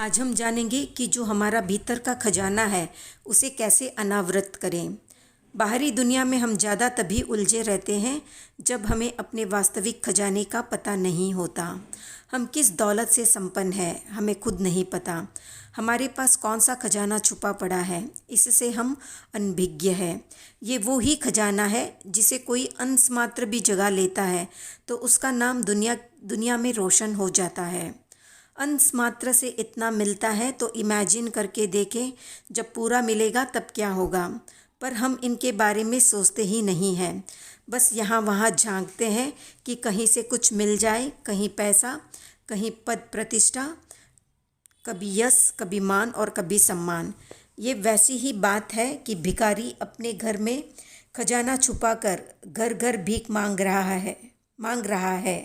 आज हम जानेंगे कि जो हमारा भीतर का खजाना है उसे कैसे अनावृत करें। बाहरी दुनिया में हम ज़्यादा तभी उलझे रहते हैं जब हमें अपने वास्तविक खजाने का पता नहीं होता। हम किस दौलत से संपन्न हैं हमें खुद नहीं पता। हमारे पास कौन सा खजाना छुपा पड़ा है इससे हम अनभिज्ञ हैं। ये वो ही खजाना है जिसे कोई अंश मात्र भी जगा लेता है तो उसका नाम दुनिया में रोशन हो जाता है। अंश मात्र से इतना मिलता है तो इमेजिन करके देखें जब पूरा मिलेगा तब क्या होगा। पर हम इनके बारे में सोचते ही नहीं हैं। बस यहाँ वहाँ झांकते हैं कि कहीं से कुछ मिल जाए, कहीं पैसा, कहीं पद प्रतिष्ठा, कभी यश, कभी मान और कभी सम्मान। ये वैसी ही बात है कि भिखारी अपने घर में खजाना छुपाकर घर घर भीख मांग रहा है।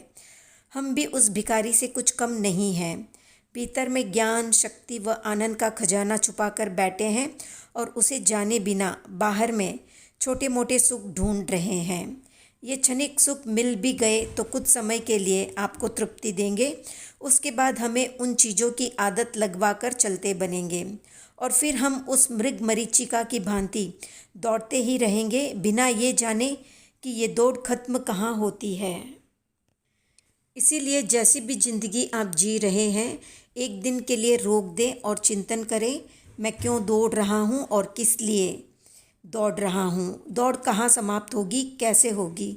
हम भी उस भिखारी से कुछ कम नहीं हैं। भीतर में ज्ञान, शक्ति व आनंद का खजाना छुपाकर बैठे हैं और उसे जाने बिना बाहर में छोटे मोटे सुख ढूंढ रहे हैं। ये क्षणिक सुख मिल भी गए तो कुछ समय के लिए आपको तृप्ति देंगे। उसके बाद हमें उन चीज़ों की आदत लगवाकर चलते बनेंगे और फिर हम उस मृग मरीचिका की भांति दौड़ते ही रहेंगे बिना ये जाने कि ये दौड़ खत्म कहाँ होती है। इसीलिए जैसी भी ज़िंदगी आप जी रहे हैं, एक दिन के लिए रोक दें और चिंतन करें, मैं क्यों दौड़ रहा हूँ और किस लिए दौड़ रहा हूँ। दौड़ कहाँ समाप्त होगी, कैसे होगी।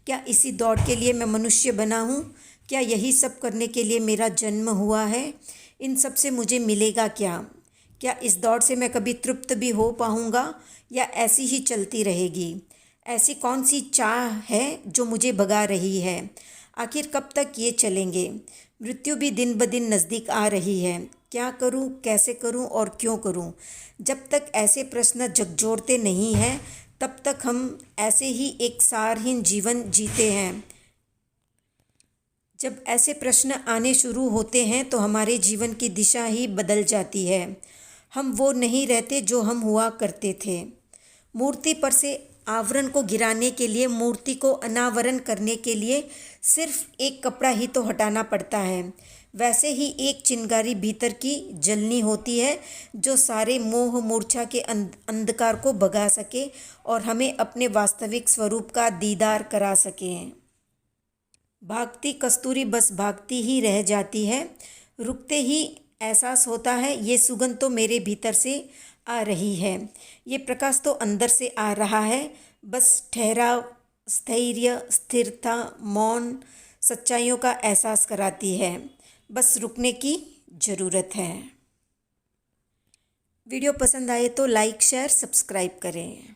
क्या इसी दौड़ के लिए मैं मनुष्य बना हूँ? क्या यही सब करने के लिए मेरा जन्म हुआ है? इन सब से मुझे मिलेगा क्या? क्या इस दौड़ से मैं कभी तृप्त भी हो पाऊँगा या ऐसी ही चलती रहेगी? ऐसी कौन सी चाह है जो मुझे भगा रही है? आखिर कब तक ये चलेंगे? मृत्यु भी दिन ब दिन नज़दीक आ रही है। क्या करूं, कैसे करूं और क्यों करूं? जब तक ऐसे प्रश्न झकझोरते नहीं हैं तब तक हम ऐसे ही एक सारहीन जीवन जीते हैं। जब ऐसे प्रश्न आने शुरू होते हैं तो हमारे जीवन की दिशा ही बदल जाती है। हम वो नहीं रहते जो हम हुआ करते थे। मूर्ति पर से आवरण को गिराने के लिए, मूर्ति को अनावरण करने के लिए सिर्फ एक कपड़ा ही तो हटाना पड़ता है। वैसे ही एक चिंगारी भीतर की जलनी होती है जो सारे मोह मूर्छा के अंधकार को भगा सके और हमें अपने वास्तविक स्वरूप का दीदार करा सके। भागती कस्तूरी बस भागती ही रह जाती है। रुकते ही एहसास होता है ये सुगंध तो मेरे भीतर से आ रही है, ये प्रकाश तो अंदर से आ रहा है। बस ठहराव, स्थैर्य, स्थिरता, मौन सच्चाइयों का एहसास कराती है। बस रुकने की ज़रूरत है। वीडियो पसंद आए तो लाइक, शेयर, सब्सक्राइब करें।